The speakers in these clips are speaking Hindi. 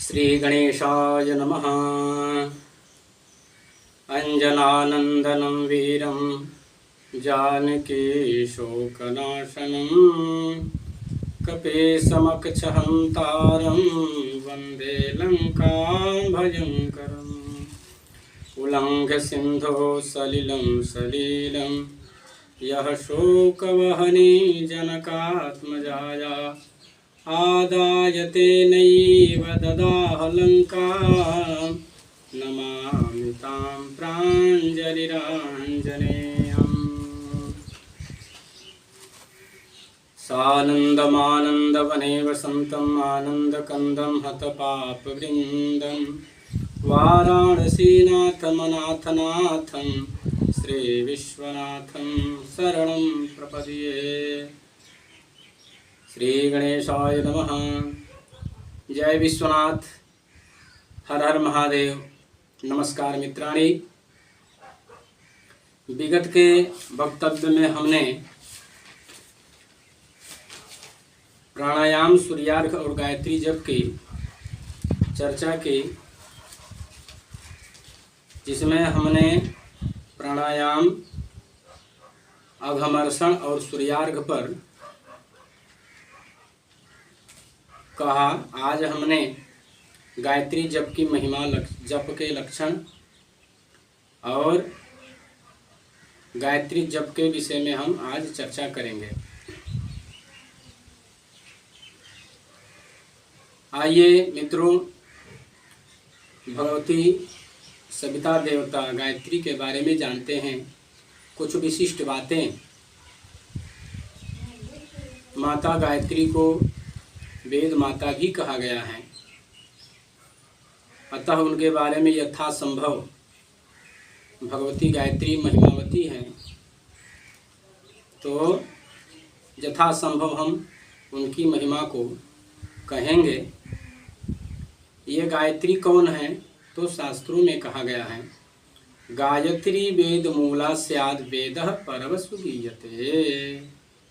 श्री गणेशाय नमः। अंजनानंदनं वीरं जानकी शोकनाशनं कपीशमक्षहन्तारं वन्दे लङ्कां भयङ्करम्। उल्लङ्घ्य सिन्धोः सलिलं सलीलं यः शोकवहनी जनकात्मजाया आदायते नैव ददाह लङ्कां नमामि तां प्राञ्जलिराञ्जनेयम्। सानन्दमानन्दवने वसन्तम् आनन्दकन्दं हतपापवृन्दं वाराणसीनाथमनाथनाथं श्रीविश्वनाथं शरणं प्रपद्ये। श्री गणेशाय नमः। जय विश्वनाथ। हर हर महादेव। नमस्कार मित्राणि। विगत के वक्तव्य में हमने प्राणायाम, सूर्यार्घ और गायत्री जप की चर्चा की, जिसमें हमने प्राणायाम, अघमर्षण और सूर्यार्घ पर कहा। आज हमने गायत्री जप की महिमा, जप के लक्षण और गायत्री जप के विषय में हम आज चर्चा करेंगे। आइए मित्रों, भगवती सविता देवता गायत्री के बारे में जानते हैं कुछ विशिष्ट बातें। माता गायत्री को वेद माता भी कहा गया है, अतः उनके बारे में यथासंभव भगवती गायत्री महिमावती हैं, तो यथासंभव हम उनकी महिमा को कहेंगे। ये गायत्री कौन है? तो शास्त्रों में कहा गया है, गायत्री वेद मूला स्याद वेदः परवसु गीयते।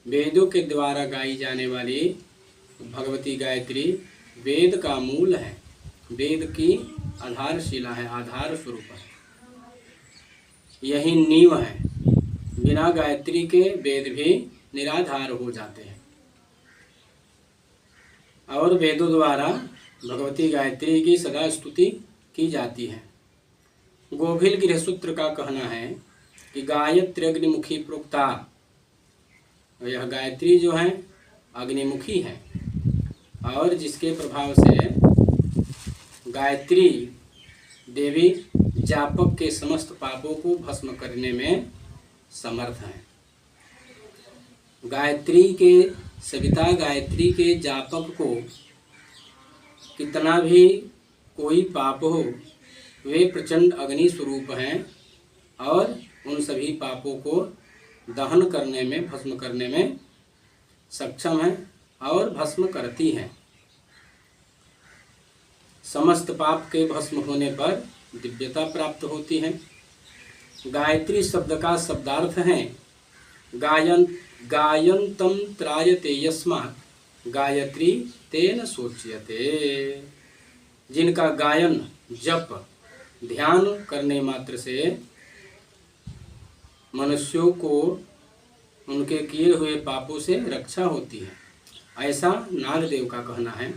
वेदों के द्वारा गाई जाने वाली भगवती गायत्री वेद का मूल है, वेद की आधारशिला है, आधार स्वरूप है, यही नींव है। बिना गायत्री के वेद भी निराधार हो जाते हैं और वेदों द्वारा भगवती गायत्री की सदा स्तुति की जाती है। गोभिल गृहसूत्र का कहना है कि गायत्री अग्निमुखी प्रोक्ता। यह गायत्री जो है अग्निमुखी है और जिसके प्रभाव से गायत्री देवी जापक के समस्त पापों को भस्म करने में समर्थ है। गायत्री के सविता गायत्री के जापक को कितना भी कोई पाप हो, वे प्रचंड अग्नि स्वरूप हैं और उन सभी पापों को दहन करने में, भस्म करने में सक्षम है और भस्म करती है। समस्त पाप के भस्म होने पर दिव्यता प्राप्त होती है। गायत्री शब्द का शब्दार्थ है गायन्तम त्रायते यस्मात् गायत्री तेन सोच्यते। जिनका गायन, जप, ध्यान करने मात्र से मनुष्यों को उनके किए हुए पापों से रक्षा होती है, ऐसा नागदेव का कहना है।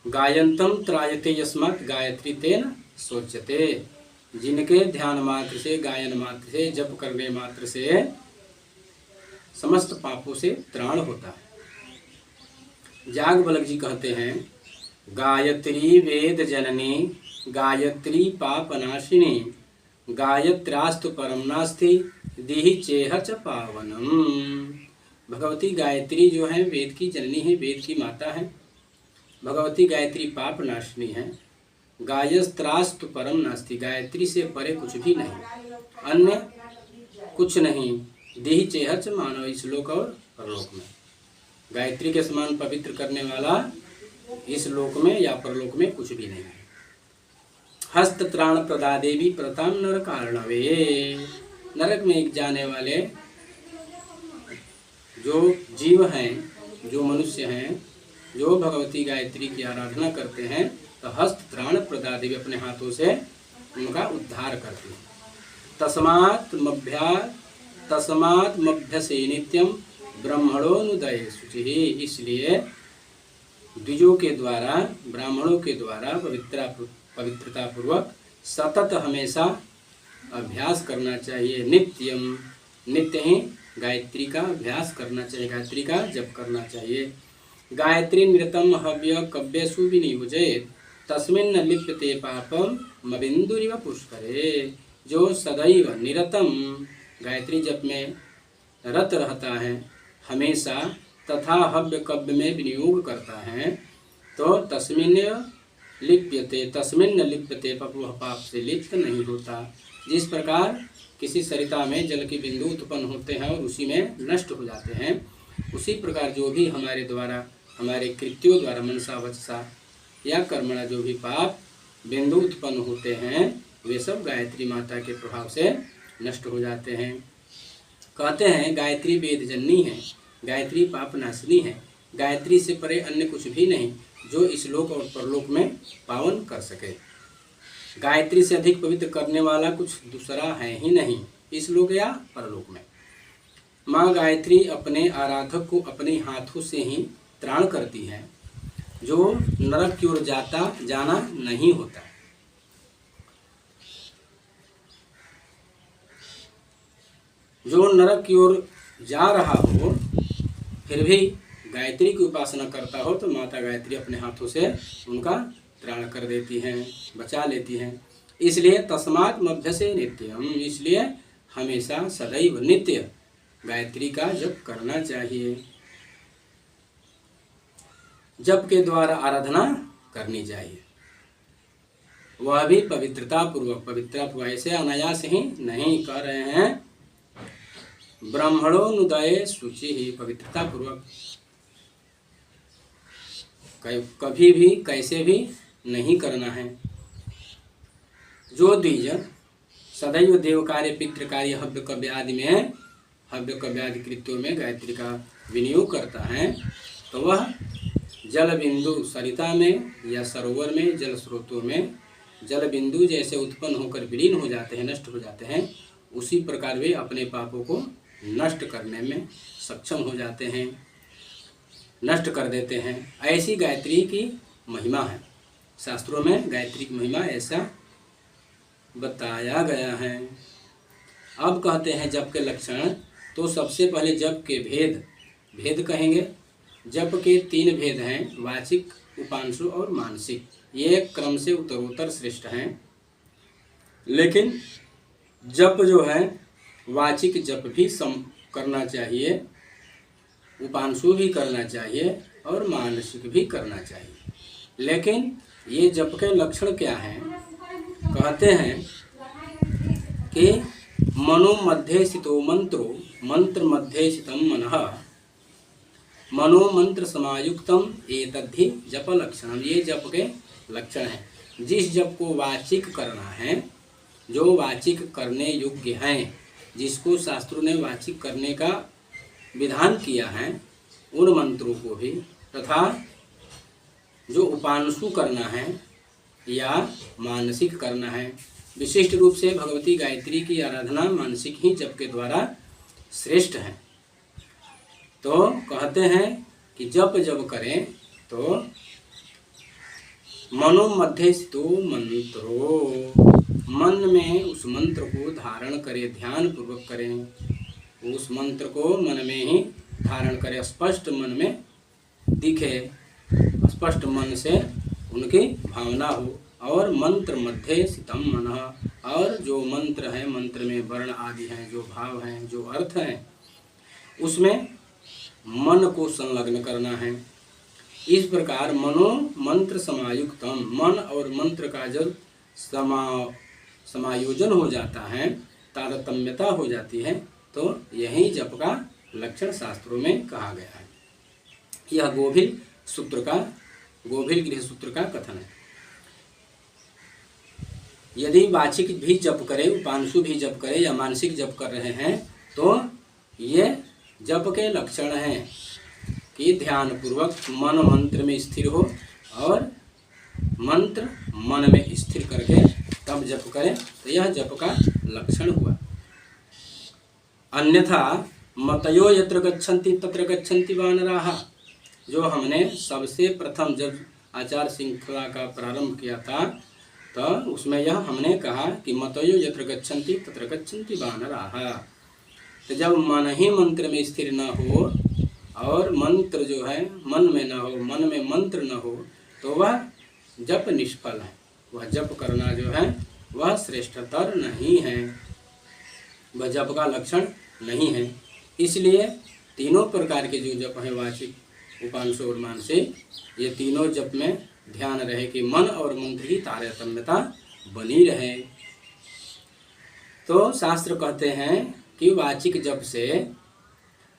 गायन्तम त्रायते यस्मात् गायत्री तेन सोच्यते। जिनके ध्यान मात्र से, गायन मात्र से, जप करने मात्र से समस्त पापों से त्राण होता है। जागवल्लभ जी कहते हैं, गायत्री वेद जननी गायत्री पापनाशिनी गायत्रास्तु परम नास्ति दीहि चेह च पावनम। भगवती गायत्री जो है वेद की जननी है, वेद की माता है। भगवती गायत्री पाप नाशिनी है। गायत्रास्तु परम नास्ति, गायत्री से परे कुछ भी नहीं, अन्य कुछ नहीं। दीहि चेह च, मानव इस लोक और परलोक में गायत्री के समान पवित्र करने वाला इस लोक में या परलोक में कुछ भी नहीं है। हस्त त्राण प्रदा देवी प्रताम नर कारणवे। नरक में जाने वाले जो जीव हैं, जो मनुष्य हैं, जो भगवती गायत्री की आराधना करते हैं तो हस्त त्राण प्रदा देवी अपने हाथों से उनका उद्धार करती है। तस्मात् मभ्यसे नित्यम ब्रह्मणोनुदय शुचि। इसलिए द्विजों के द्वारा, ब्राह्मणों के द्वारा पवित्रता पूर्वक सतत हमेशा अभ्यास करना चाहिए। नित्यम, नित्य ही गायत्री का अभ्यास करना चाहिए, गायत्री का जप करना चाहिए। गायत्री निरतम हव्य कव्यसु विनियोजयेत् तस्मिन् न लिप्यते पापम मबिन्दुरिव पुष्करे। जो सदैव निरतम गायत्री जप में रत रहता है हमेशा तथा हव्य कव्य में विनियोग करता है तो तस्मिन् न लिप्यते वह पाप से लिप्त नहीं होता। जिस प्रकार किसी सरिता में जल की बिंदु उत्पन्न होते हैं और उसी में नष्ट हो जाते हैं, उसी प्रकार जो भी हमारे द्वारा, हमारे कृत्यों द्वारा मनसा वचसा या कर्मणा जो भी पाप बिंदु उत्पन्न होते हैं वे सब गायत्री माता के प्रभाव से नष्ट हो जाते हैं। कहते हैं गायत्री वेद जननी है, गायत्री पाप नाशनी है। गायत्री से परे अन्य कुछ भी नहीं जो इस लोक और परलोक में पावन कर सके। गायत्री से अधिक पवित्र करने वाला कुछ दूसरा है ही नहीं इस लोक या परलोक में। माँ गायत्री अपने आराधक को अपने हाथों से ही त्राण करती है। जो नरक की ओर जाना नहीं होता। जो नरक की ओर जा रहा हो फिर भी गायत्री की उपासना करता हो तो माता गायत्री अपने हाथों से उनका त्राण कर देती हैं, बचा लेती हैं। इसलिए तस्मात् मभ्यसे नित्यम, इसलिए हमेशा सदैव नित्य गायत्री का जप करना चाहिए। जप के द्वारा आराधना करनी चाहिए, वह भी पवित्रता पूर्वक। पवित्रता ऐसे अनायास ही नहीं कर रहे हैं। ब्रह्मणोनुदय शुचि ही, पवित्रता पूर्वक, कभी भी कैसे भी नहीं करना है। जो द्विज सदैव देव कार्य, पितृ कार्य, हव्य कव्य आदि में, हव्य कव्य आदि कृत्यों में गायत्री का विनियोग करता है तो वह जल बिंदु सरिता में या सरोवर में, जल स्रोतों में जल बिंदु जैसे उत्पन्न होकर विलीन हो जाते हैं, नष्ट हो जाते हैं, उसी प्रकार वे अपने पापों को नष्ट करने में सक्षम हो जाते हैं, नष्ट कर देते हैं। ऐसी गायत्री की महिमा है। शास्त्रों में गायत्री की महिमा ऐसा बताया गया है। अब कहते हैं जप के लक्षण। तो सबसे पहले जप के भेद कहेंगे। जप के 3 भेद हैं, वाचिक, उपांशु और मानसिक। ये क्रम से उत्तरोत्तर श्रेष्ठ हैं। लेकिन जप जो है वाचिक जप भी करना चाहिए, उपांशु भी करना चाहिए और मानसिक भी करना चाहिए। लेकिन ये जप के लक्षण क्या हैं? कहते हैं कि मनो मध्ये स्थितो मंत्रो मंत्र मध्ये स्थितं मनः मनो मंत्र समायुक्तम एतद्धि जप लक्षणम। ये जप के लक्षण हैं। जिस जप को वाचिक करना है, जो वाचिक करने योग्य हैं, जिसको शास्त्रों ने वाचिक करने का विधान किया है, उन मंत्रों को भी, तथा जो उपांशु करना है या मानसिक करना है। विशिष्ट रूप से भगवती गायत्री की आराधना मानसिक ही जप के द्वारा श्रेष्ठ है। तो कहते हैं कि जप जब करें तो मनो मध्य स्थितो मंत्रो, मन में उस मंत्र को धारण करें, ध्यान पूर्वक करें। उस मंत्र को मन में ही धारण करें, स्पष्ट मन में दिखे, स्पष्ट मन से उनकी भावना हो। और मंत्र मध्य स्थितम मनः, और जो मंत्र है, मंत्र में वर्ण आदि हैं, जो भाव हैं, जो अर्थ हैं, उसमें मन को संलग्न करना है। इस प्रकार मनो मंत्र समायुक्तम, मन और मंत्र का जब समायोजन हो जाता है, तारतम्यता हो जाती है, तो यही जप का लक्षण शास्त्रों में कहा गया है। यह गोभिल गृह सूत्र का कथन है। यदि वाचिक भी जप करे, उपांशु भी जप करे या मानसिक जप कर रहे हैं तो ये जप के लक्षण हैं। कि ध्यान पूर्वक मन मंत्र में स्थिर हो और मंत्र मन में स्थिर करके तब जप करें, तो यह जप का लक्षण हुआ। अन्यथा मतयो यत्र गच्छन्ति तत्र गच्छन्ति वानराः, जो हमने सबसे प्रथम जब आचार श्रृंखला का प्रारंभ किया था तो उसमें यह हमने कहा कि मतयो यत्र गच्छन्ति तत्र गच्छन्ति वानराः। तो जब मन ही मंत्र में स्थिर न हो और मंत्र जो है मन में न हो, मन में मंत्र न हो, तो वह जप निष्फल है, वह जप करना जो है वह श्रेष्ठतर नहीं है, वह जप का लक्षण नहीं है। इसलिए तीनों प्रकार के जो जप हैं, वाचिक, उपांशु और मानसिक, ये तीनों जप में ध्यान रहे कि मन और मंत्र की तारतम्यता बनी रहे। तो शास्त्र कहते हैं कि वाचिक जप से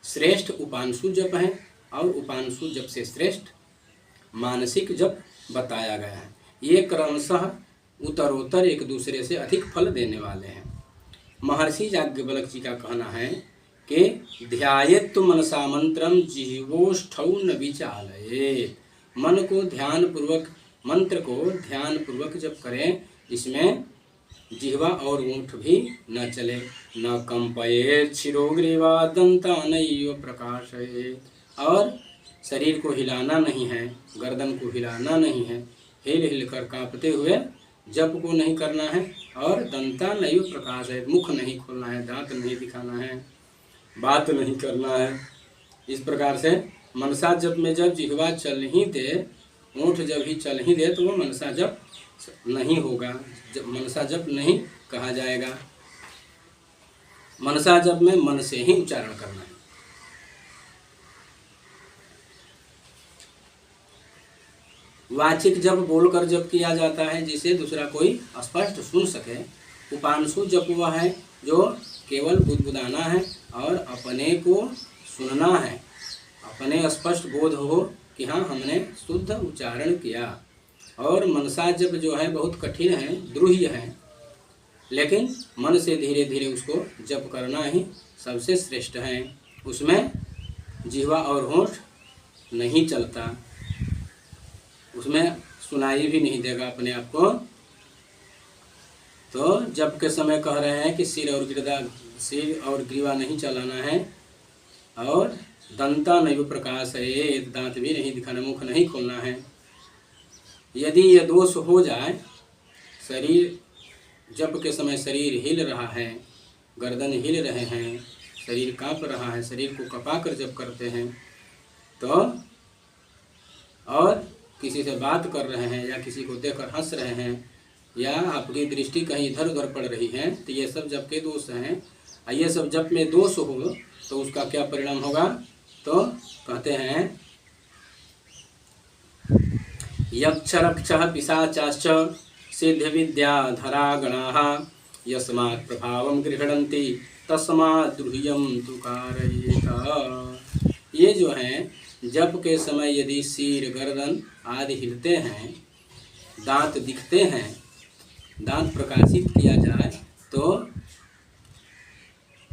श्रेष्ठ उपांशु जप है और उपांशु जप से श्रेष्ठ मानसिक जप बताया गया है। ये क्रमशः उत्तरोत्तर एक दूसरे से अधिक फल देने वाले हैं। महर्षि याज्ञवल्क्य जी का कहना है कि ध्यायेत् मनसा मंत्रम जिह्वोष्ठौ न विचालयेत्, मन को ध्यान पूर्वक, मंत्र को ध्यान पूर्वक जप करें, इसमें जिह्वा और ओंठ भी न चले। न कंपयेत् शिरोग्रीवा दंतानैव प्रकाशयेत्, और शरीर को हिलाना नहीं है, गर्दन को हिलाना नहीं है, हिल हिल कर कांपते हुए जप को नहीं करना है, और दंतानैव प्रकाशयेत्, मुख नहीं खोलना है, दांत नहीं दिखाना है, बात नहीं करना है। इस प्रकार से मनसा जप में जब जिह्वा चल ही दे, ओंठ जब ही चल ही दे, तो वो मनसा जप नहीं होगा, मनसा जप नहीं कहा जाएगा। मनसा जप में मन से ही उच्चारण करना है। वाचिक जप बोलकर जप किया जाता है जिसे दूसरा कोई स्पष्ट सुन सके। उपांशु जप वह है जो केवल बुदबुदाना है और अपने को सुनना है, अपने स्पष्ट बोध हो कि हाँ हमने शुद्ध उच्चारण किया। और मनसा जप जो है बहुत कठिन है, द्रूह्य है, लेकिन मन से धीरे धीरे उसको जप करना ही सबसे श्रेष्ठ है। उसमें जिह्वा और होंठ नहीं चलता, उसमें सुनाई भी नहीं देगा अपने आप को। तो जप के समय कह रहे हैं कि सिर और ग्रीवा नहीं चलाना है, और दंता नैव प्रकाशयेत्, दांत भी नहीं दिखाना, मुख नहीं खोलना है। यदि ये दोष हो जाए, शरीर जप के समय शरीर हिल रहा है, गर्दन हिल रहे हैं, शरीर कांप रहा है, शरीर को कपाकर जप करते हैं, तो और किसी से बात कर रहे हैं या किसी को देखकर हंस रहे हैं या आपकी दृष्टि कहीं इधर उधर पड़ रही है, तो ये सब जप के दोष हैं। ये सब जप में दोष हो तो उसका क्या परिणाम होगा? तो कहते हैं यक्ष रक्ष पिशाचाश्च सिद्ध विद्याधरा गणाः यस्मात् प्रभावं गृह्णन्ति तस्मात् द्रुह्यं तु कारयेत्। ये जो हैं जप के समय यदि सिर गर्दन आदि हिलते हैं, दांत दिखते हैं, दांत प्रकाशित किया जाए, तो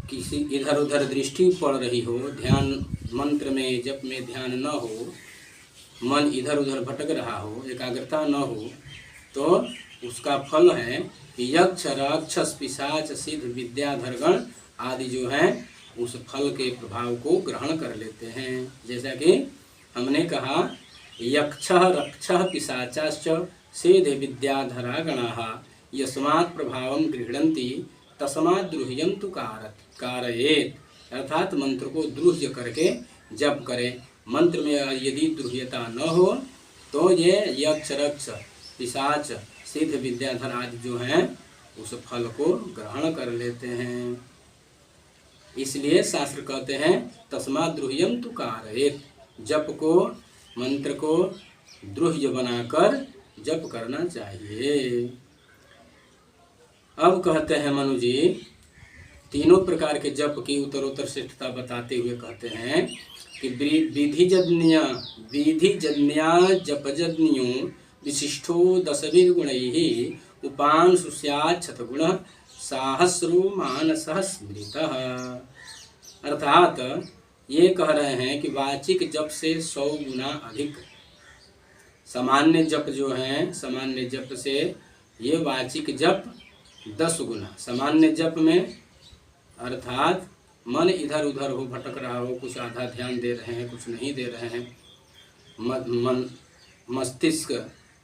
किसी इधर उधर दृष्टि पड़ रही हो, ध्यान मंत्र में जप में ध्यान न हो, मन इधर उधर भटक रहा हो, एकाग्रता न हो, तो उसका फल है कि यक्ष राक्षस पिशाच सिद्ध विद्याधरगण आदि जो हैं उस फल के प्रभाव को ग्रहण कर लेते हैं। जैसा कि हमने कहा यक्ष रक्ष पिशाचाश्च सिद्ध विद्याधरा गणाः यस्मात् प्रभावं गृह्णन्ति तस्मात् द्रुह्यं तु कारयेत्। अर्थात मंत्र को द्रुह्य करके जप करें। मंत्र में यदि द्रुह्यता न हो तो ये यक्ष रक्ष पिशाच सिद्ध विद्याधर आदि जो हैं उस फल को ग्रहण कर लेते हैं। इसलिए शास्त्र कहते हैं तस्मात् द्रुह्यं तु कारयेत्, जप को मंत्र को द्रुह्य बनाकर जप करना चाहिए। अब कहते हैं मनु जी तीनों प्रकार के जप की उत्तरोत्तर श्रेष्ठता बताते हुए कहते हैं कि विधिजन्या जपजन्यो विशिष्टो दशभिर्गुणैः उपांशु स्यात् शतगुणः सहस्रो मानसः स्मृतः। अर्थात ये कह रहे हैं कि वाचिक जप से 100 गुना अधिक सामान्य जप जो है, सामान्य जप से ये वाचिक जप 10 गुना। सामान्य जप में अर्थात मन इधर उधर हो, भटक रहा हो, कुछ आधा ध्यान दे रहे हैं, कुछ नहीं दे रहे हैं, मन मस्तिष्क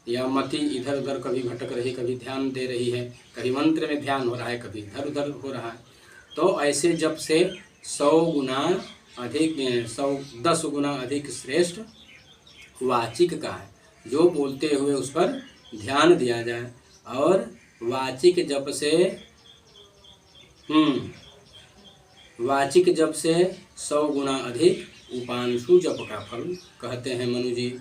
या मति इधर उधर कभी भटक रही, कभी ध्यान दे रही है, कभी मंत्र में ध्यान हो रहा है, कभी इधर उधर हो रहा है, तो ऐसे जप से 100 गुना अधिक 10 गुना अधिक श्रेष्ठ वाचिक का है, जो बोलते हुए उस पर ध्यान दिया जाए। और वाचिक जप से वाचिक जप से 100 गुना अधिक उपांशु जप का फल कहते हैं मनु जी।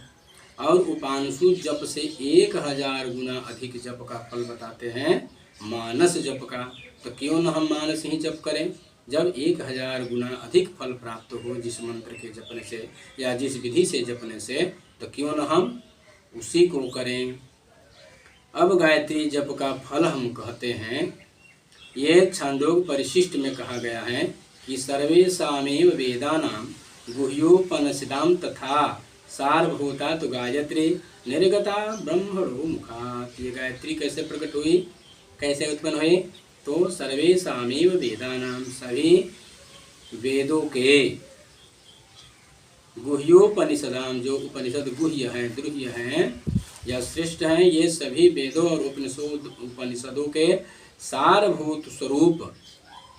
और उपांशु जप से 1000 गुना अधिक जप का फल बताते हैं मानस जप का। तो क्यों न हम मानस ही जप करें, जब 1000 गुना अधिक फल प्राप्त हो जिस मंत्र के जपने से या जिस विधि से जपने से, तो क्यों न हम उसी को करें। अब गायत्री जप का फल हम कहते हैं, ये छांदोग परिशिष्ट में कहा गया है कि सर्वेषामेव वेदानां गुह्योपनिषदां तथा सारभूता तो गायत्री निर्गता ब्रह्मणो मुखात्। ये गायत्री कैसे प्रकट हुई, कैसे उत्पन्न हुई, तो सर्वेषामेव वेदानां सभी वेदों के गुह्योपनिषदां, जो उपनिषद गुह्य हैं, द्रुह्य हैं या श्रेष्ठ हैं, ये सभी वेदों और उपनिषदों के सारभूत स्वरूप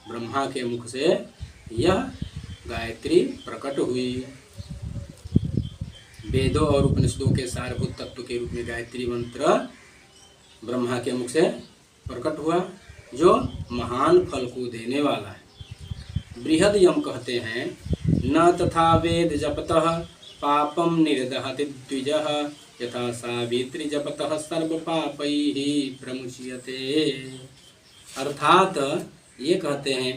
ब्रह्मा के मुख से यह गायत्री प्रकट हुई। वेदों और उपनिषदों के सारभूत तत्व के रूप में गायत्री मंत्र ब्रह्मा के मुख से प्रकट हुआ, जो महान फल को देने वाला है। बृहद यम कहते हैं, न तथा वेद जपतः पापम निर्दहति द्विजः यथा सावित्री जपतः सर्व पापैः प्रमुच्यते। अर्थात ये कहते हैं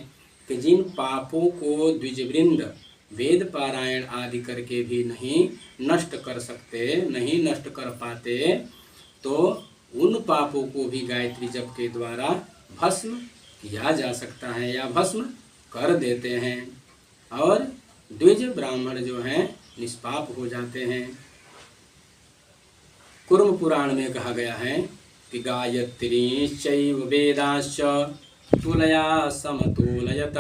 कि जिन पापों को द्विजवृंद वेद पारायण आदि करके भी नहीं नष्ट कर सकते, नहीं नष्ट कर पाते, तो उन पापों को भी गायत्री जप के द्वारा भस्म किया जा सकता है या भस्म कर देते हैं, और द्विज ब्राह्मण जो हैं निष्पाप हो जाते हैं। कुर्म पुराण में कहा गया है कि गायत्री चैव वेदाश्च तुलया समतुलयत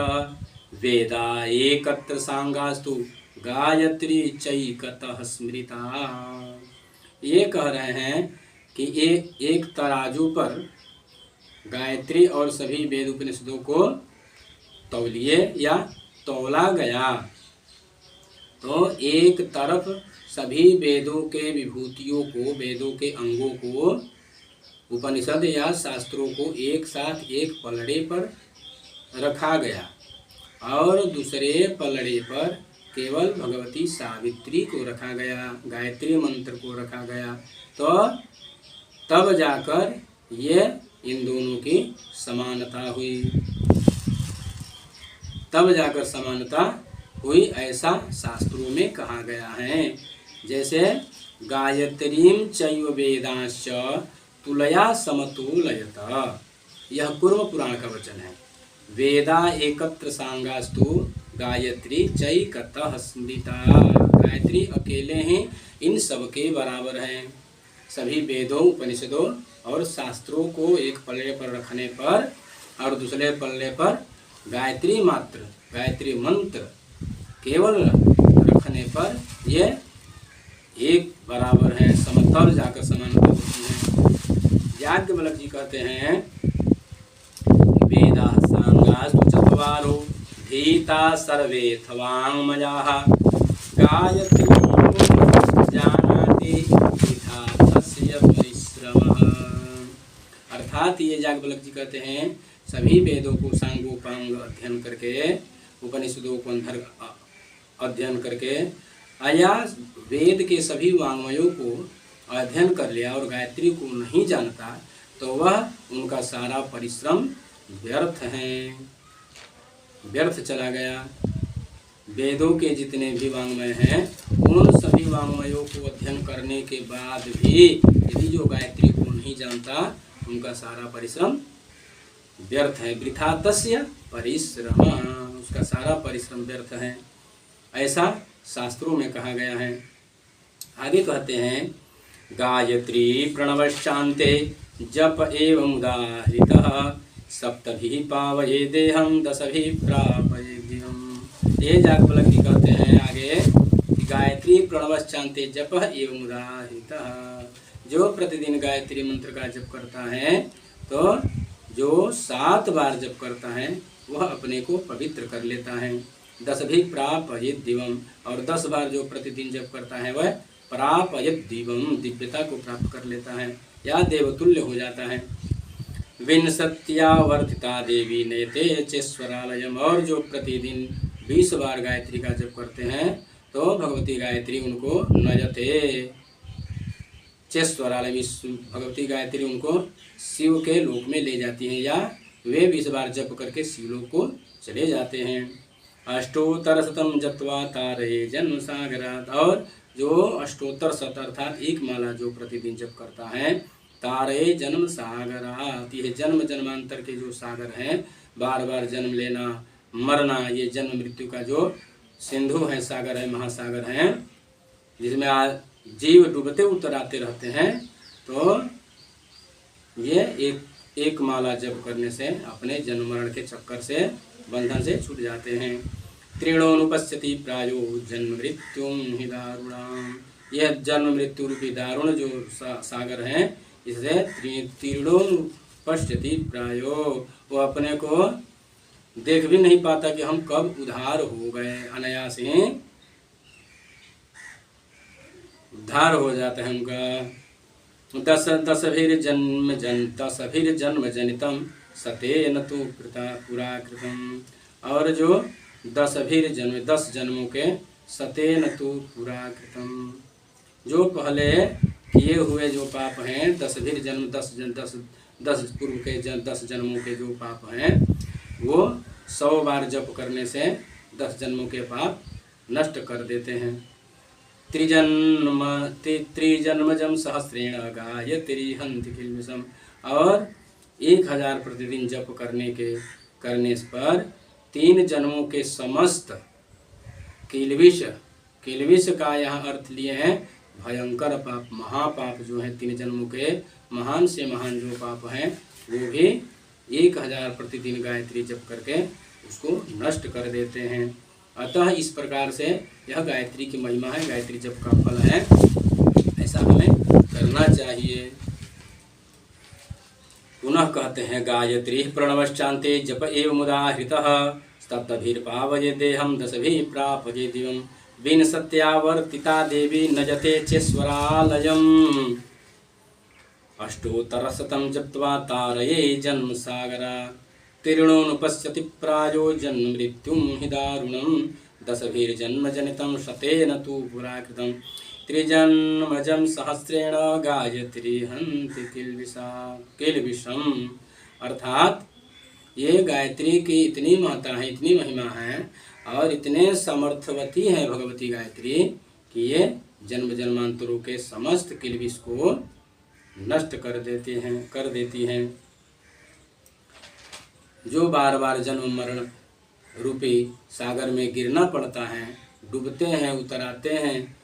वेदा एकत्र सांगास्तु गायत्री चैकतः स्मृता। ये कह रहे हैं कि एक तराजू पर गायत्री और सभी वेद उपनिषदों को तौलिए या तौला गया, तो एक तरफ सभी वेदों के विभूतियों को, वेदों के अंगों को, उपनिषद या शास्त्रों को एक साथ एक पलड़े पर रखा गया, और दूसरे पलड़े पर केवल भगवती सावित्री को रखा गया, गायत्री मंत्र को रखा गया। तो तब जाकर ये इन दोनों की समानता हुई, तब जाकर समानता हुई, ऐसा शास्त्रों में कहा गया है। जैसे गायत्रीं चैव वेदांश्च तुलया समतुलयत, यह कुर्म पुराण का वचन है। वेदा एकत्र सांगास्तु गायत्री चैकतः स्मृता। गायत्री अकेले ही इन सब के बराबर हैं। सभी वेदों, उपनिषदों और शास्त्रों को एक पल्ले पर रखने पर और दूसरे पल्ले पर गायत्री मात्र, गायत्री मंत्र केवल रखने पर ये एक बराबर है, समतल जाकर समानता होती है। याज्ञवल्क्य जी कहते हैं, वेदा सांगास्तु चत्वारो धीता सर्वे थवांगमयाः गायत्री जानाति यथा तस्य परिश्रमः। अर्थात ये याज्ञवल्क्य जी कहते हैं, सभी वेदों को सांगोपांग अध्ययन करके, उपनिषदों को अंतर अध्ययन करके, या वेद के सभी वांग्मयों को अध्ययन कर लिया और गायत्री को नहीं जानता, तो वह उनका सारा परिश्रम व्यर्थ है, व्यर्थ चला गया। वेदों के जितने भी वांग्मय हैं, उन सभी वांग्मयों को अध्ययन करने के बाद भी यदि जो गायत्री को नहीं जानता, उनका सारा परिश्रम व्यर्थ है। वृथा तस्य परिश्रम, उसका सारा परिश्रम व्यर्थ है। ऐसा शास्त्रों में कहा गया है। आगे कहते हैं गायत्री प्रणवशांते जप एवं उदाहृतः सप्तभिः पावये देहम दशभिः प्रापये दिवम्। ये जागवल्लभ जी कहते हैं आगे कि गायत्री प्रणवशांते जप एवं उदाहृतः, जो प्रतिदिन गायत्री मंत्र का जप करता है तो जो 7 बार जप करता है वह अपने को पवित्र कर लेता है। 10 प्रापयेत् दिवम्, और 10 बार जो प्रतिदिन जप करता है वह प्रापयेत् दिवम्, दिव्यता को प्राप्त कर लेता है या देवतुल्य हो जाता है। विंशत्यावर्तिता देवी नेते चेश्वरालयम, और जो प्रतिदिन 20 बार गायत्री का जप करते हैं तो भगवती गायत्री उनको नयते चेश्वरालय, भगवती गायत्री उनको शिव के लोक में ले जाती है या वे 20 बार जप करके शिवलोक को चले जाते हैं। अष्टोत्तर शतम जत्वा तारये जन्म सागरात, और जो अष्टोत्तर शत अर्थात 1 माला जो प्रतिदिन जप करता है तारये जन्म सागरात, यह जन्म जन्मांतर के जो सागर हैं, बार बार जन्म लेना मरना, ये जन्म मृत्यु का जो सिंधु है, सागर है, महासागर है, जिसमें जीव डूबते उतराते रहते हैं, तो ये एक माला जप करने से अपने जन्म मरण के चक्कर से बंधन से छूट जाते हैं। त्रिणोनुपश्यति प्रायो जन्म मृत्युम हि दारुणाम, यह जन्म मृत्यु रूपी दारुण जो सागर है, इससे त्रिणोनुपश्यति प्रायो, वो अपने को देख भी नहीं पाता कि हम कब उधार हो गए, अनायास ही उद्धार हो जाता है उनका। दशभिर्जन्म जनितम सतेन तु पुरा कृतम, और जो 10 जन्मों के सतेन तु पुरा कृतम, जो पहले किए हुए जो पाप हैं 10 पूर्व के 10 जन्मों के जो पाप हैं वो 100 बार जप करने से 10 जन्मों के पाप नष्ट कर देते हैं। त्रिजन्मजम सहस्रेण गायत्री हन्ति किल्बिषम्, और 1000 प्रतिदिन जप करने पर 3 जन्मों के समस्त किल्बिष का यहाँ अर्थ लिए हैं भयंकर पाप, महापाप जो है 3 जन्मों के महान से महान जो पाप हैं वो भी 1000 प्रतिदिन गायत्री जप करके उसको नष्ट कर देते हैं। अतः इस प्रकार से यह गायत्री की महिमा है, गायत्री जप का फल है, ऐसा हमें करना चाहिए। पुनः कहते हैं गायत्री प्रणवश्चान्ते जप एवं उदाहृतः सप्तभिर्पावये देहम दशभिः प्रापये दिवम्, विंशत्यावर्तिता देवी नजते चेश्वरालयम्, अष्टोत्तरशतं जप्त्वा तारये जन्म सागरा, त्रिणोनुपश्यति प्रायो जन्म मृत्युम हि दारुणम्, 10 जनितं शतेन तु पुरा कृतं, त्रिजन्मजं सहस्रेण गायत्री हन्ति किल्बिषम्। अर्थात ये गायत्री की इतनी महत्ता है, इतनी महिमा है और इतने समर्थवती है भगवती गायत्री कि ये जन्म जन्मांतरों के समस्त किल्बिष को नष्ट कर देती हैं। जो बार बार जन्म मरण रूपी सागर में गिरना पड़ता है, डूबते हैं, उतराते हैं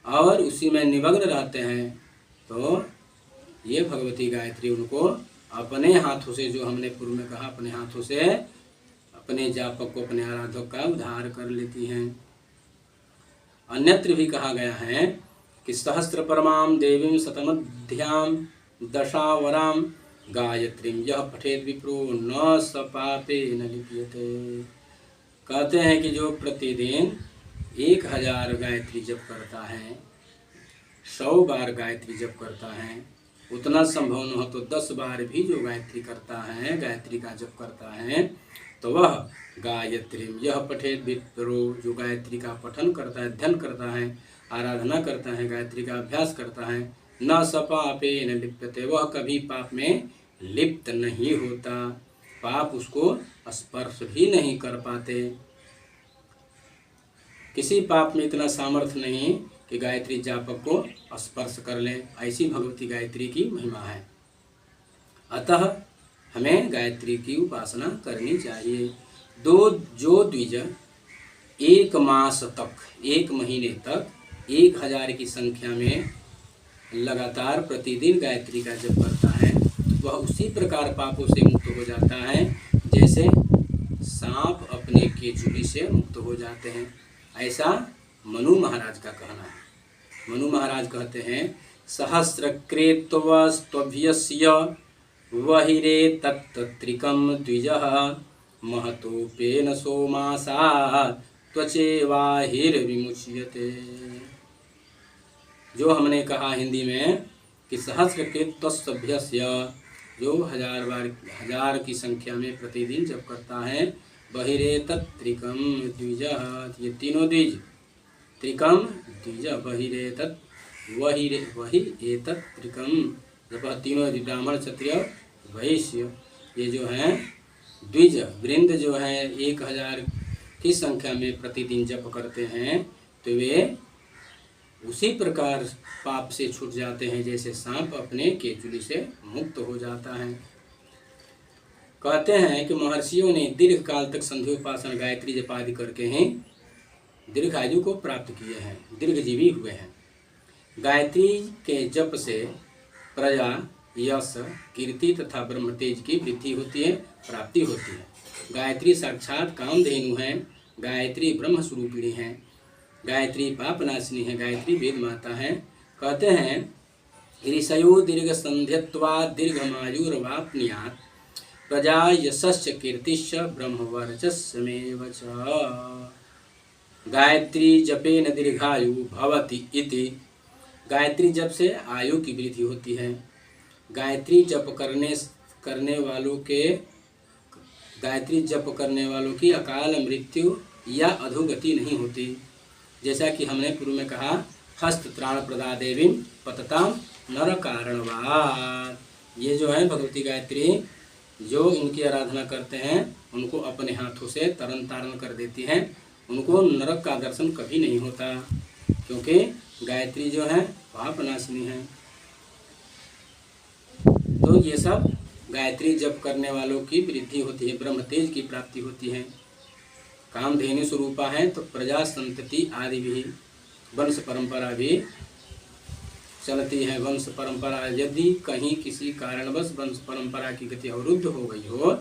और उसी में निमग्न रहते हैं, तो ये भगवती गायत्री उनको अपने हाथों से, जो हमने पूर्व में कहा, अपने हाथों से अपने जापक को, अपने आराधक का उद्धार कर लेती हैं। अन्यत्र भी कहा गया है कि सहस्त्र परमाम देवीं शतमध्याम दशावराम गायत्रीं यह पठेत विप्रो न सपापे न लिप्यते। कहते हैं कि जो प्रतिदिन 1000 गायत्री जप करता है, 100 बार गायत्री जप करता है, उतना संभव न हो तो 10 बार भी जो गायत्री करता है, गायत्री का जप करता है, तो वह गायत्री यह पठेत विप्रो, जो गायत्री का पठन करता है, अध्ययन करता है, आराधना करता है, गायत्री का अभ्यास करता है, न सपापे न लिप्यते, वह कभी पाप में लिप्त नहीं होता, पाप उसको स्पर्श भी नहीं कर पाते। किसी पाप में इतना सामर्थ्य नहीं कि गायत्री जापक को स्पर्श कर ले, ऐसी भगवती गायत्री की महिमा है। अतः हमें गायत्री की उपासना करनी चाहिए। जो द्विज एक मास तक, एक महीने तक 1000 की संख्या में लगातार प्रतिदिन गायत्री का जप करता है, वह उसी प्रकार पापों से मुक्त हो जाता है जैसे सांप अपने केचुली से मुक्त हो जाते हैं। ऐसा मनु महाराज का कहना है। मनु महाराज कहते हैं सहस्रकृत्वस्त्वभ्यस्य वहिरे तत्त्रिकं द्विजः महतोपेन सोमासात् त्वचेवाहिर्विमुच्यते। जो हमने कहा हिंदी में कि सहस्रकृत्वस्त्वभ्यस्य, जो 1000 की संख्या में प्रतिदिन जप करता है, बहिरेतत् त्रिकं द्विजः, ये तीनों द्विज, त्रिकम द्विज बहिरेतत् वहिरेतत् त्रिकम, जब तीनों ब्राह्मण क्षत्रिय वैश्य ये जो हैं द्विज वृंद जो है 1000 की संख्या में प्रतिदिन जप करते हैं तो वे उसी प्रकार पाप से छूट जाते हैं जैसे सांप अपने केचुली से मुक्त हो जाता है। कहते हैं कि महर्षियों ने दीर्घ काल तक संध्योपासन गायत्री जप आदि करके ही दीर्घायु को प्राप्त किए हैं, दीर्घजीवी हुए हैं। गायत्री के जप से प्रजा, यश, कीर्ति तथा ब्रह्म तेज की वृद्धि होती है, प्राप्ति होती है। गायत्री साक्षात कामधेनु है, गायत्री ब्रह्म स्वरूपिणी है, गायत्री पापनाशिनी है, गायत्री वेद माता है। कहते हैं ऋषयो दीर्घ संध्यत्वा दीर्घमायुर्वाप्नुयात् प्रजा यशश्च कीर्तिश्च ब्रह्मवर्चस्समेव च। गायत्री जपेन दीर्घायु भवति इति। गायत्री जप से आयु की वृद्धि होती है। गायत्री जप करने वालों की अकाल मृत्यु या अधोगति नहीं होती। जैसा कि हमने पूर्व में कहा हस्त त्राण प्रदा देवी पतताम नर कारणवाद। ये जो है भगवती गायत्री, जो इनकी आराधना करते हैं उनको अपने हाथों से तरन तारण कर देती हैं, उनको नरक का दर्शन कभी नहीं होता, क्योंकि गायत्री जो है पापनाशिनी है। तो ये सब गायत्री जप करने वालों की वृद्धि होती है, ब्रह्म तेज की प्राप्ति होती है। कामधेनु स्वरूपा है तो प्रजा संतति आदि भी, वंश परंपरा भी चलती है। वंश परंपरा यदि कहीं किसी कारणवश वंश परंपरा की गति अवरुद्ध हो गई हो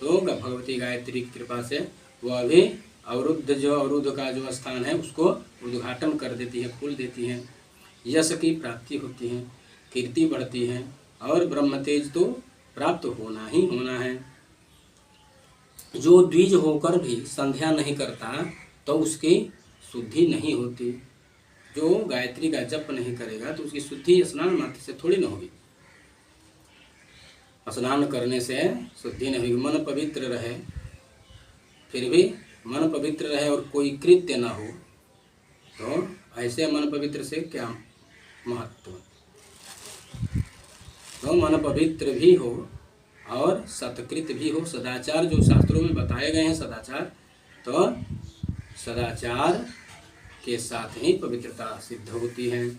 तो भगवती गायत्री की कृपा से वह भी अवरुद्ध का जो स्थान है उसको उद्घाटन कर देती है, खोल देती है। यश की प्राप्ति होती है, कीर्ति बढ़ती है और ब्रह्म तेज तो प्राप्त होना ही होना है। जो द्विज होकर भी संध्या नहीं करता तो उसकी शुद्धि नहीं होती। जो गायत्री का जप नहीं करेगा तो उसकी शुद्धि स्नान मात्र से थोड़ी न होगी। स्नान करने से शुद्धि नहीं होगी। मन पवित्र रहे, फिर भी मन पवित्र रहे और कोई कृत्य न हो तो ऐसे मन पवित्र से क्या महत्व। तो मन पवित्र भी हो और सत्कृत भी हो, सदाचार जो शास्त्रों में बताए गए हैं सदाचार, तो सदाचार के साथ ही पवित्रता सिद्ध होती है।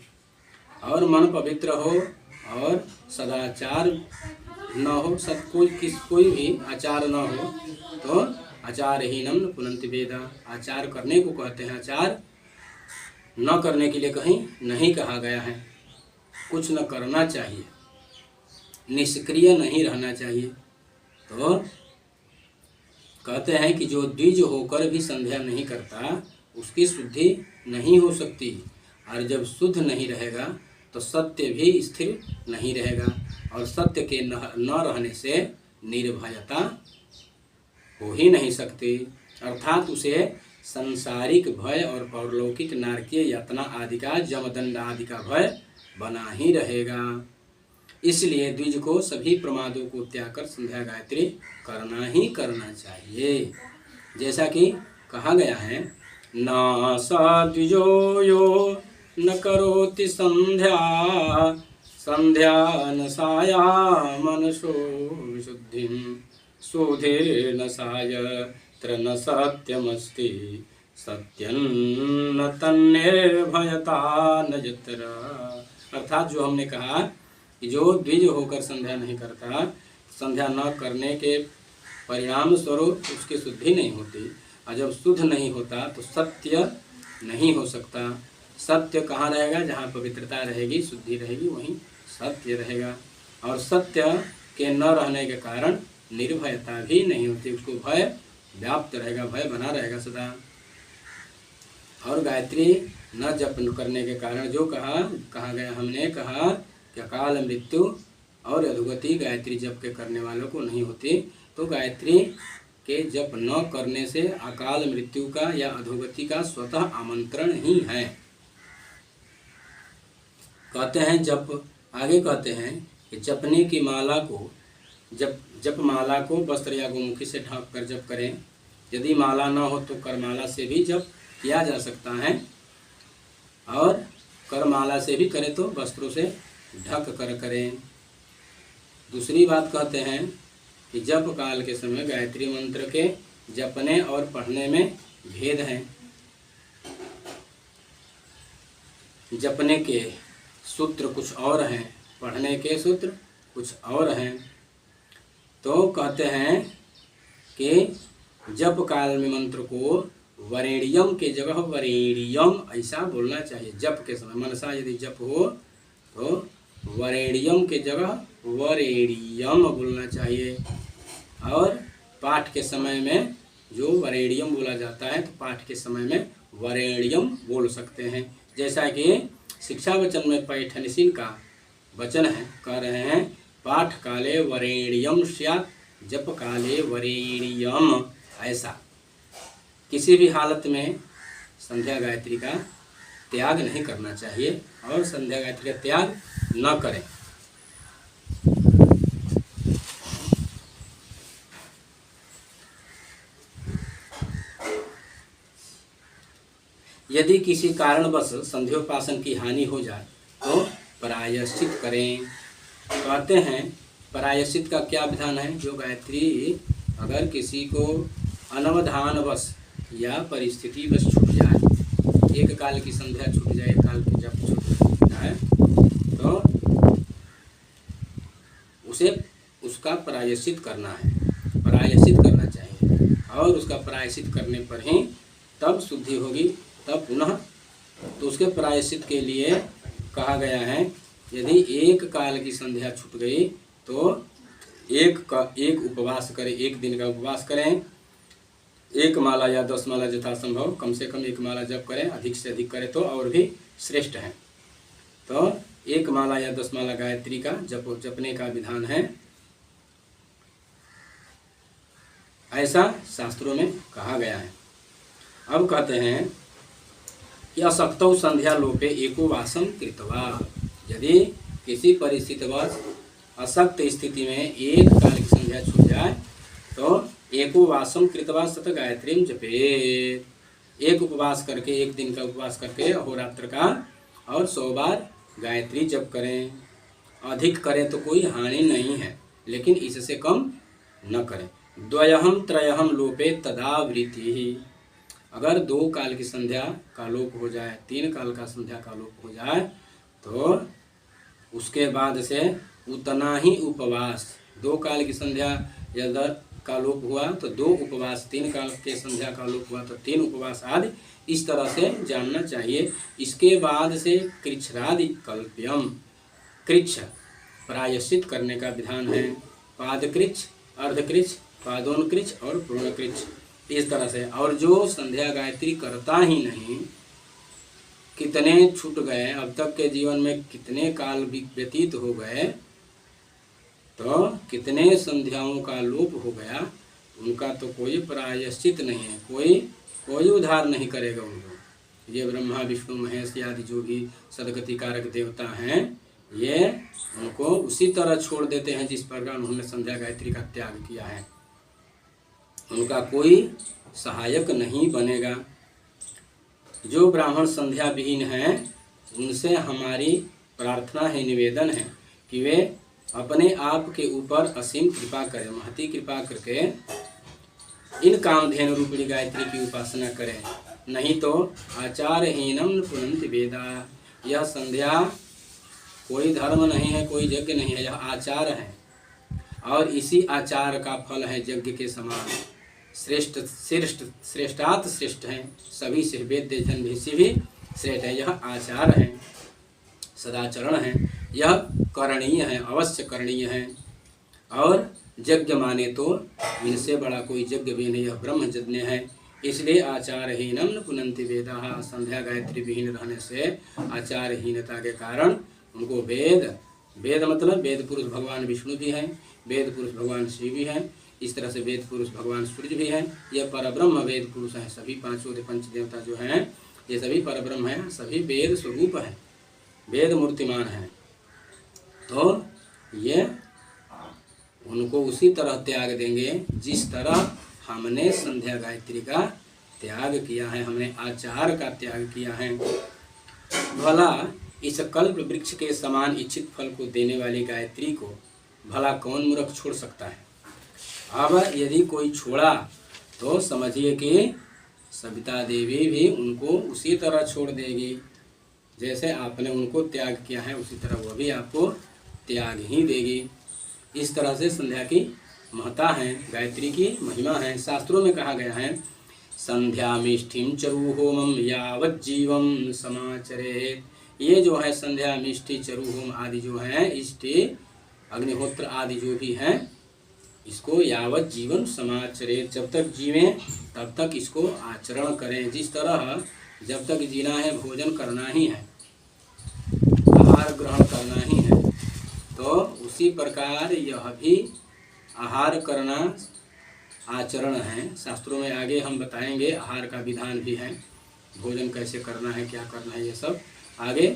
और मन पवित्र हो और सदाचार न हो, कोई भी आचार न हो तो आचारहीनम न पुनन्ति वेदा। आचार करने को कहते हैं, आचार न करने के लिए कहीं नहीं कहा गया है। कुछ न करना चाहिए, निष्क्रिय नहीं रहना चाहिए। तो कहते हैं कि जो द्विज होकर भी संध्या नहीं करता उसकी शुद्धि नहीं हो सकती, और जब शुद्ध नहीं रहेगा तो सत्य भी स्थिर नहीं रहेगा, और सत्य के न रहने से निर्भयता हो ही नहीं सकती। अर्थात उसे सांसारिक भय और पारलौकिक नारकीय यातना आदि का, जमदंड आदि का भय बना ही रहेगा। इसलिए द्विज को सभी प्रमादों को त्याग कर संध्या गायत्री करना ही करना चाहिए। जैसा कि कहा गया है न सा द्विजो यो न करोति संध्या संध्या न साया मनसो विशुद्धिं शोधेन सायत्र न सत्यमस्ति सत्यन्न तन्निर्भयता न यत्र। अर्थात जो हमने कहा कि जो द्विज होकर संध्या नहीं करता, संध्या न करने के परिणाम स्वरूप उसकी शुद्धि नहीं होती, और जब शुद्ध नहीं होता तो सत्य नहीं हो सकता। सत्य कहाँ रहेगा? जहाँ पवित्रता रहेगी, शुद्धि रहेगी, वहीं सत्य रहेगा। और सत्य के न रहने के कारण निर्भयता भी नहीं होती, उसको भय व्याप्त रहेगा, भय बना रहेगा सदा। और गायत्री न जप करने के कारण जो कहा गया, हमने कहा कि अकाल मृत्यु और अधोगति गायत्री जप के करने वालों को नहीं होती। तो गायत्री के जप न करने से अकाल मृत्यु का या अधोगति का स्वतः आमंत्रण ही है। कहते हैं जप, आगे कहते हैं कि जपने की माला को, जप माला को वस्त्र या गोमुखी से ढक कर जप करें। यदि माला न हो तो करमाला से भी जप किया जा सकता है, और करमाला से भी करें तो वस्त्रों से ढक कर करें। दूसरी बात कहते हैं कि जप काल के समय गायत्री मंत्र के जपने और पढ़ने में भेद है। जपने के सूत्र कुछ और हैं, पढ़ने के सूत्र कुछ और हैं। तो कहते हैं कि जप काल में मंत्र को वरेण्यम के जगह वरेण्यम ऐसा बोलना चाहिए। जप के समय मनसा यदि जप हो तो वरेण्यम के जगह वरेण्यम बोलना चाहिए। और पाठ के समय में जो वरेण्यम बोला जाता है तो पाठ के समय में वरेण्यम बोल सकते हैं। जैसा कि शिक्षा वचन में पैठनशील का वचन है, कह रहे हैं पाठ काले वरेण्यम स्यात् जप काले वरेण्यम। ऐसा किसी भी हालत में संध्या गायत्री का त्याग नहीं करना चाहिए और संध्या गायत्री का त्याग न करें। यदि किसी कारणवश संध्योपासन की हानि हो जाए तो प्रायश्चित करें। कहते हैं प्रायश्चित का क्या विधान है? जो गायत्री अगर किसी को अनवधानवश या परिस्थितिवश छूट जाए, एक काल की संध्या छूट जाए, एक काल की जप छूट जाए, तो उसे उसका प्रायश्चित करना है, प्रायश्चित करना चाहिए। और उसका प्रायश्चित करने पर ही तब शुद्धि होगी, तब पुनः। तो उसके प्रायश्चित के लिए कहा गया है यदि एक काल की संध्या छूट गई तो एक उपवास करें, एक दिन का उपवास करें। 1 माला या 10 माला यथासंभव, कम से कम 1 माला जप करें, अधिक से अधिक करें तो और भी श्रेष्ठ है। तो 1 माला या 10 माला गायत्री का जपने का विधान है, ऐसा शास्त्रों में कहा गया है। अब कहते हैं कि असक्तौ संध्या लोपे एको वासम कृतवा। यदि किसी परिस्थितिवश असक्त स्थिति में एक काल की संध्या छूट जाए तो एको वासम कृतवा सत गायत्री जपेत। एक उपवास करके, एक दिन का उपवास करके अहोरात्र का और 100 बार गायत्री जप करें। अधिक करें तो कोई हानि नहीं है, लेकिन इससे कम न करें। द्वयहम त्रयहम लोपे तदा वृत्ति। अगर 2 काल की संध्या का लोप हो जाए, 3 काल का संध्या का लोप हो जाए तो उसके बाद से उतना ही उपवास, 2 काल की संध्या यदि का लोप हुआ तो 2 उपवास, 3 काल के संध्या का लोप हुआ तो 3 उपवास आदि, इस तरह से जानना चाहिए। इसके बाद से कृच्छ्रादि कल्प्यम, कृच्छ प्रायश्चित करने का विधान है। पादकृच्छ, अर्धकृच्छ, पादोनकृच्छ और पूर्णकृच्छ, इस तरह से। और जो संध्या गायत्री करता ही नहीं, कितने छूट गए, अब तक के जीवन में कितने काल व्यतीत हो गए, तो कितने संध्याओं का लोप हो गया, उनका तो कोई प्रायश्चित नहीं है, कोई उद्धार नहीं करेगा उन लोग। ये ब्रह्मा विष्णु महेश आदि जो भी सदगति कारक देवता हैं, ये उनको उसी तरह छोड़ देते हैं जिस प्रकार उन्होंने संध्या गायत्री का त्याग किया है। उनका कोई सहायक नहीं बनेगा। जो ब्राह्मण संध्या विहीन हैं, उनसे हमारी प्रार्थना है, निवेदन है कि वे अपने आप के ऊपर असीम कृपा करें, महती कृपा करके इन कामधेनु रूपिणी गायत्री की उपासना करें। नहीं तो आचारहीनम पुनन्ति वेदा। यह संध्या कोई धर्म नहीं है, कोई यज्ञ नहीं है, यह आचार है और इसी आचार का फल है यज्ञ के समान। श्रेष्ठ श्रेष्ठ श्रेष्ठात श्रेष्ठ हैं, सभी से वेद जन भी से भी श्रेष्ठ है। यह आचार है, सदाचरण है, यह करणीय है, अवश्य करणीय है। और यज्ञ माने तो इनसे बड़ा कोई यज्ञ भी नहीं, यह ब्रह्म यज्ञ है। इसलिए आचारहीनम न पुनन्ति वेदाः, संध्या गायत्री विहीन रहने से आचारहीनता के कारण उनको वेद मतलब वेद पुरुष भगवान विष्णु भी हैं, वेद पुरुष भगवान शिव भी हैं, इस तरह से वेद पुरुष भगवान सूर्य भी हैं। यह परब्रह्म वेद पुरुष हैं, सभी पांचों पंच देवता जो हैं ये सभी परब्रह्म हैं, सभी वेद स्वरूप हैं, वेद मूर्तिमान हैं। तो ये उनको उसी तरह त्याग देंगे जिस तरह हमने संध्या गायत्री का त्याग किया है, हमने आचार का त्याग किया है। भला इस कल्प वृक्ष के समान इच्छित फल को देने वाली गायत्री को भला कौन मूर्ख छोड़ सकता है। अब यदि कोई छोड़ा तो समझिए कि सविता देवी भी उनको उसी तरह छोड़ देगी, जैसे आपने उनको त्याग किया है उसी तरह वह भी आपको त्याग ही देगी। इस तरह से संध्या की महत्ता है, गायत्री की महिमा है। शास्त्रों में कहा गया है संध्यामिष्ठिम चरु होमम यावज्जीवम समाचरेत्। ये जो है संध्या मिष्टि चरु होम आदि जो है इष्टि अग्निहोत्र आदि जो भी हैं इसको यावत जीवन समाचरेत्, जब तक जीवें तब तक इसको आचरण करें। जिस तरह जब तक जीना है भोजन करना ही है, आहार ग्रहण करना ही है, तो उसी प्रकार यह भी आहार करना आचरण है। शास्त्रों में आगे हम बताएंगे आहार का विधान भी है, भोजन कैसे करना है, क्या करना है, ये सब आगे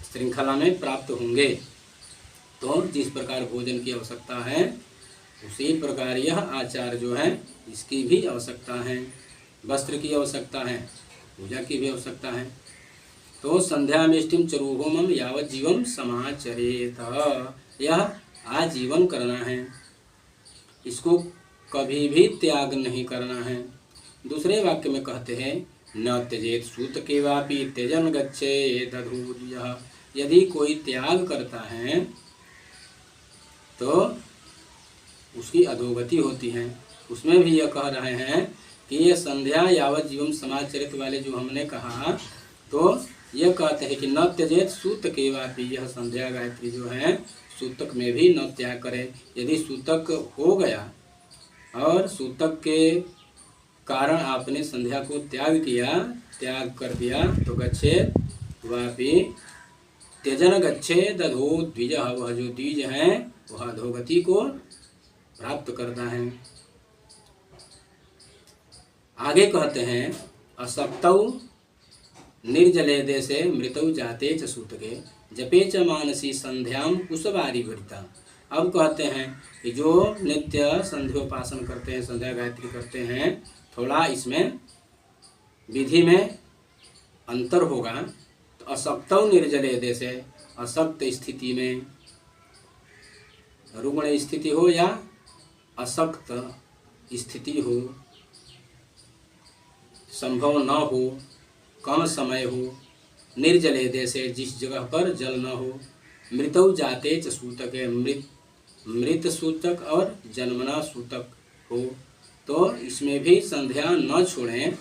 श्रृंखला में प्राप्त होंगे। तो जिस प्रकार भोजन की आवश्यकता है उसी प्रकार यह आचार जो है इसकी भी आवश्यकता है, वस्त्र की आवश्यकता है, पूजा की भी आवश्यकता है। तो संध्या मिष्टिम चरुहोमम यावत जीवम समाचरेत, यह आजीवन करना है, इसको कभी भी त्याग नहीं करना है। दूसरे वाक्य में कहते हैं न त्यजेत सूत के वापि त्यजन गच्छेत अधूर्यः, यदि कोई त्याग करता है तो उसकी अधोगति होती है। उसमें भी यह कह रहे हैं कि ये संध्या यावत जीवन समाचरित वाले जो हमने कहा, तो यह कहते हैं कि न त्यजेत सूत के वापि, यह संध्या गायत्री जो है सूतक में भी न त्याग करे। यदि सूतक हो गया और सूतक के कारण आपने संध्या को त्याग कर दिया तो गच्छेत वापि त्यजन गच्छेत अधो द्विज, वह जो द्विज है वह अधोगति को प्राप्त करता है। आगे कहते हैं असक्तौ निर्जले देशे मृतौ जाते च सूतके जपे च मानसी संध्याम कुशवारी वरिता। अब कहते हैं कि जो नित्य संध्योपासन करते हैं, संध्या गायत्री करते हैं, थोड़ा इसमें विधि में अंतर होगा। तो असक्तौ निर्जले देशे, असक्त स्थिति में, रुग्ण स्थिति हो या असक्त स्थिति हो, संभव न हो, कम समय हो, निर्जले देशे, जिस जगह पर जल न हो, मृतौ जाते च सूतके, मृत सूतक और जन्मना सूतक हो, तो इसमें भी संध्या न छोड़ें।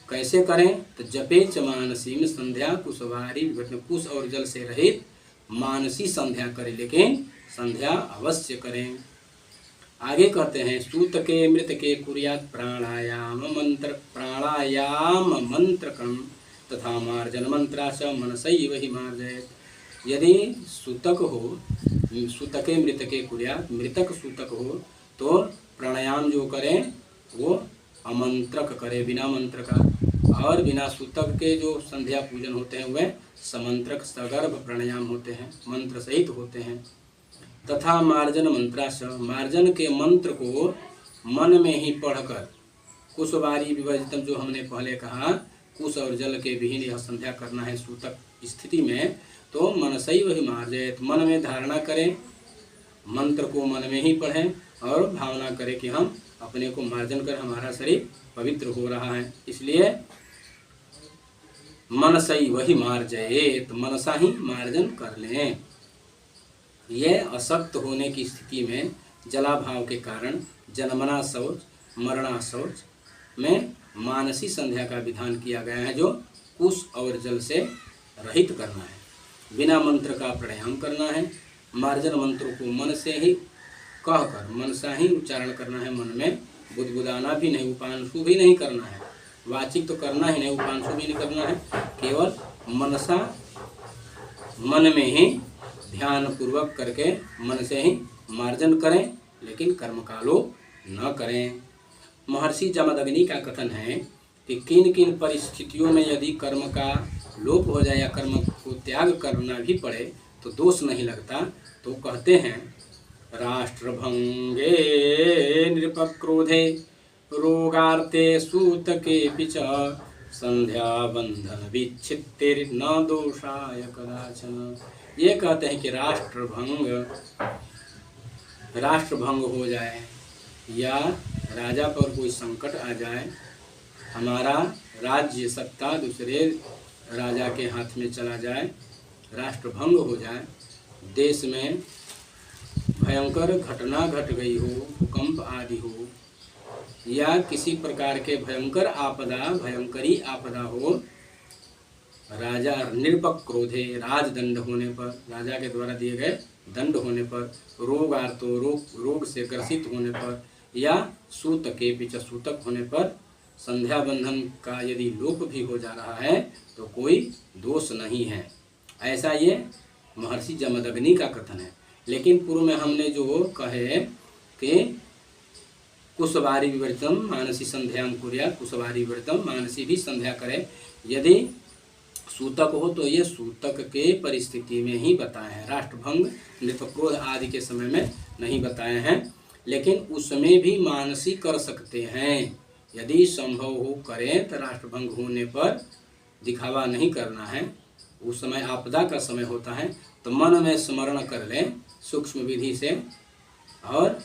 कैसे करें? तो जपे च मानसी, संध्या कुशवारी, कुश और जल से रहित मानसी संध्या करें, लेकिन संध्या अवश्य करें। आगे कहते हैं सूतके मृतके कुर्यात् प्राणायाम मंत्रकम तथा मार्जन मंत्राच मनसैव हि मार्जयेत्। यदि सूतक हो, सूतके मृतके कुर्यात्, मृतक सूतक हो तो प्राणायाम जो करें वो अमंत्रक करे, बिना मंत्र का, और बिना सूतक के जो संध्या पूजन होते हैं वे समंत्रक सगर्भ प्राणायाम होते हैं, मंत्र सहित होते हैं। तथा मार्जन मंत्राश, मार्जन के मंत्र को मन में ही पढ़कर, कुशवारी विवर्जितम जो हमने पहले कहा, कुश और जल के विहीन यह संध्या करना है सूतक स्थिति में, तो मनसैव हि मार्जयेत्, मन में धारणा करें, मंत्र को मन में ही पढ़ें और भावना करें कि हम अपने को मार्जन कर हमारा शरीर पवित्र हो रहा है। इसलिए मनसैव हि मार्जयेत्, मनसा ही मार्जन कर लें। यह अशक्त होने की स्थिति में जलाभाव के कारण जन्मना शौच, मरना शौच में मानसी संध्या का विधान किया गया है, जो कुश और जल से रहित करना है। बिना मंत्र का प्राणायाम करना है। मार्जन मंत्रों को मन से ही कहकर मनसा ही उच्चारण करना है। मन में बुदबुदाना भी नहीं, उपांशु भी नहीं करना है। वाचिक तो करना ही नहीं, उपांशु भी नहीं करना है। केवल मनसा मन में ही ध्यान पूर्वक करके मन से ही मार्जन करें, लेकिन कर्मकालो न करें। महर्षि जमदग्नि का कथन है कि किन किन परिस्थितियों में यदि कर्म का लोप हो जाए या कर्म को त्याग करना भी पड़े तो दोष नहीं लगता। तो कहते हैं, राष्ट्रभंगे नृपक्रोधे रोगार्ते सूतके पिच संध्या बंधन विच्छित्तिर्न दोषाय कदाचन। ये कहते हैं कि राष्ट्रभंग हो जाए या राजा पर कोई संकट आ जाए, हमारा राज्य सत्ता दूसरे राजा के हाथ में चला जाए, राष्ट्रभंग हो जाए, देश में भयंकर घटना घट गई हो, भूकंप आदि हो, या किसी प्रकार के भयंकर भयंकरी आपदा हो, राजा निरपक क्रोधे राजदंड होने पर, राजा के द्वारा दिए गए दंड होने पर, रोग से ग्रसित होने पर, या सूतके पिच सूतक होने पर, संध्या बंधन का यदि लोप भी हो जा रहा है तो कोई दोष नहीं है। ऐसा ये महर्षि जमदग्नि का कथन है। लेकिन पूर्व में हमने जो कहे कि कुशवारी विवर्तम मानसी संध्याम कुर्यात्, कुशवारी विवर्तम मानसी भी संध्या करे। यदि सूतक हो तो ये सूतक के परिस्थिति में ही बताए हैं, राष्ट्रभंग नृपक्रोध आदि के समय में नहीं बताए हैं। लेकिन उसमें भी मानसी कर सकते हैं, यदि संभव हो करें तो। राष्ट्रभंग होने पर दिखावा नहीं करना है, उस समय आपदा का समय होता है, तो मन में स्मरण कर लें सूक्ष्म विधि से, और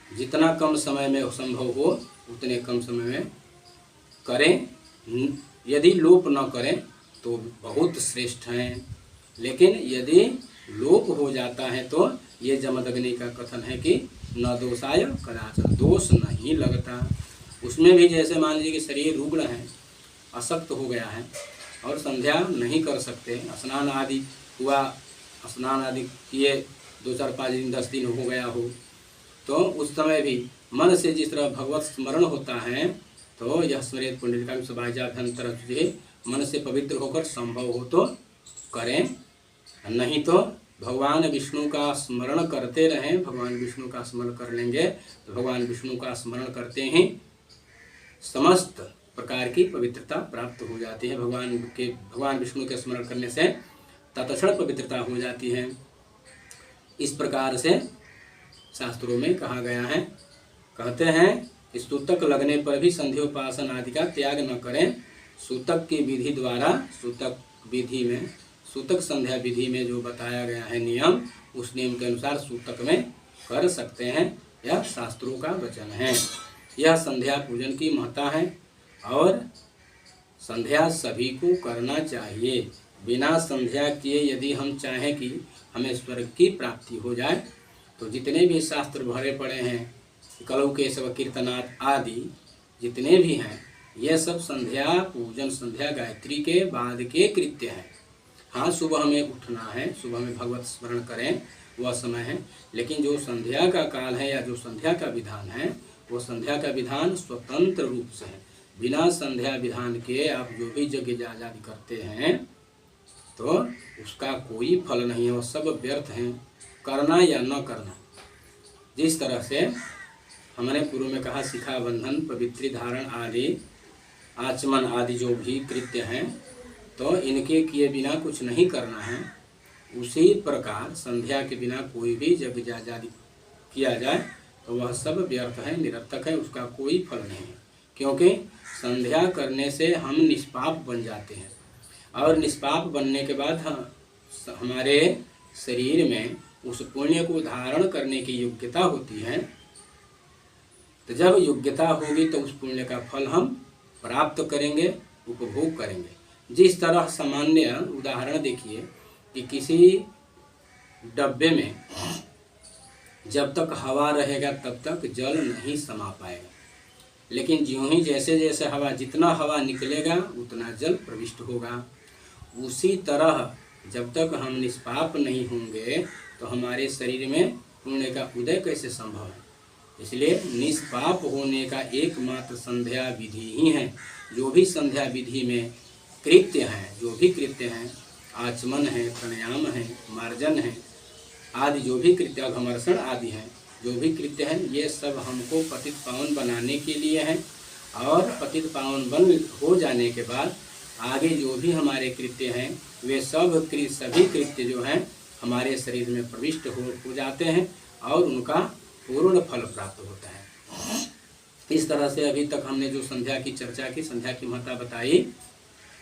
जितना कम समय में संभव हो उतने कम समय में करें। यदि लोप न करें तो बहुत श्रेष्ठ हैं, लेकिन यदि लोप हो जाता है तो ये जमदग्नि का कथन है कि न दोषाय कदाचन, दोष नहीं लगता। उसमें भी जैसे मान लीजिए कि शरीर रुग्ण है, अशक्त हो गया है और संध्या नहीं कर सकते, स्नान आदि हुआ, स्नान आदि किए 2 4 5 दिन 10 दिन हो गया हो, तो उस समय भी मन से जिस तरह भगवत स्मरण होता है, तो यह स्मृत पुण्यकाम सभाजाभ्यंतर तुझे मन से पवित्र होकर संभव हो तो करें, नहीं तो भगवान विष्णु का स्मरण करते रहें। भगवान विष्णु का स्मरण कर लेंगे तो भगवान विष्णु का स्मरण करते ही समस्त प्रकार की पवित्रता प्राप्त हो जाती है। भगवान विष्णु के स्मरण करने से तत्क्षण पवित्रता हो जाती है। इस प्रकार से शास्त्रों में कहा गया है। कहते हैं सूतक लगने पर भी संध्योपासन आदि का त्याग न करें। सूतक की विधि द्वारा, सूतक संध्या विधि में जो बताया गया है नियम, उस नियम के अनुसार सूतक में कर सकते हैं। यह शास्त्रों का वचन है। यह संध्या पूजन की महत्ता है और संध्या सभी को करना चाहिए। बिना संध्या किए यदि हम चाहें कि हमें स्वर्ग की प्राप्ति हो जाए, तो जितने भी शास्त्र भरे पड़े हैं, कलौ केशव कीर्तनाथ आदि जितने भी हैं, ये सब संध्या पूजन, संध्या गायत्री के बाद के कृत्य हैं। हाँ, सुबह में उठना है, सुबह में भगवत स्मरण करें, वह समय है। लेकिन जो संध्या का काल है या जो संध्या का विधान है, वो संध्या का विधान स्वतंत्र रूप से है। बिना संध्या विधान के आप जो भी यज्ञ आदि करते हैं तो उसका कोई फल नहीं है, वो सब व्यर्थ हैं, करना या न करना। जिस तरह से हमने पूर्व में कहा, शिखा बंधन, पवित्री धारण आदि, आचमन आदि जो भी कृत्य हैं, तो इनके किए बिना कुछ नहीं करना है। उसी प्रकार संध्या के बिना कोई भी यज्ञ आदि किया जाए तो वह सब व्यर्थ है, निरर्थक है, उसका कोई फल नहीं है। क्योंकि संध्या करने से हम निष्पाप बन जाते हैं, और निष्पाप बनने के बाद हमारे शरीर में उस पुण्य को धारण करने की योग्यता होती है। तो जब योग्यता होगी तो उस पुण्य का फल हम प्राप्त करेंगे, उपभोग करेंगे। जिस तरह सामान्य उदाहरण देखिए कि किसी डब्बे में जब तक हवा रहेगा तब तक जल नहीं समा पाएगा, लेकिन ज्यों ही जैसे जैसे हवा, जितना हवा निकलेगा उतना जल प्रविष्ट होगा। उसी तरह जब तक हम निष्पाप नहीं होंगे तो हमारे शरीर में पुण्य का उदय कैसे संभव है। इसलिए निष्पाप होने का एकमात्र संध्या विधि ही है। जो भी संध्या विधि में कृत्य हैं, जो भी कृत्य हैं, आचमन है, प्राणायाम है, मार्जन है आदि, जो भी कृत्य, अघमर्षण आदि हैं, जो भी कृत्य हैं, ये सब हमको पतित पावन बनाने के लिए हैं। और पतित पावन बन हो जाने के बाद आगे जो भी हमारे कृत्य हैं वे सभी कृत्य जो हैं हमारे शरीर में प्रविष्ट हो जाते हैं और उनका पूर्ण फल प्राप्त होता है। इस तरह से अभी तक हमने जो संध्या की चर्चा की, संध्या की महत्ता बताई,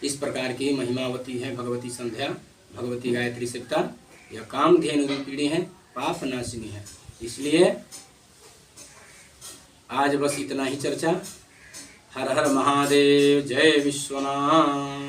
इस प्रकार की महिमावती है भगवती संध्या, भगवती गायत्री सप्ताह। यह कामधेनु रूपिणी है, पाप नाशिनी है। इसलिए आज बस इतना ही चर्चा। हर हर महादेव, जय विश्वनाथ।